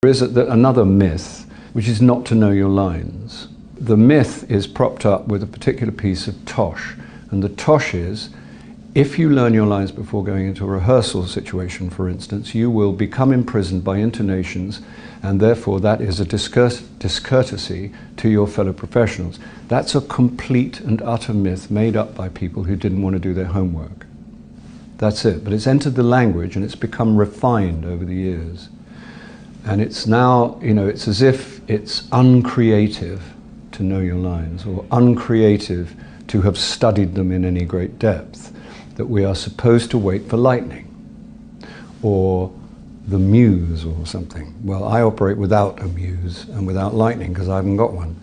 There is another myth, which is not to know your lines. The myth is propped up with a particular piece of tosh, and the tosh is, if you learn your lines before going into a rehearsal situation, for instance, you will become imprisoned by intonations, and therefore that is a discourtesy to your fellow professionals. That's a complete and utter myth made up by people who didn't want to do their homework. That's it. But it's entered the language and it's become refined over the years. And it's now, it's as if it's uncreative to know your lines, or uncreative to have studied them in any great depth, that we are supposed to wait for lightning, or the muse or something. Well, I operate without a muse and without lightning because I haven't got one.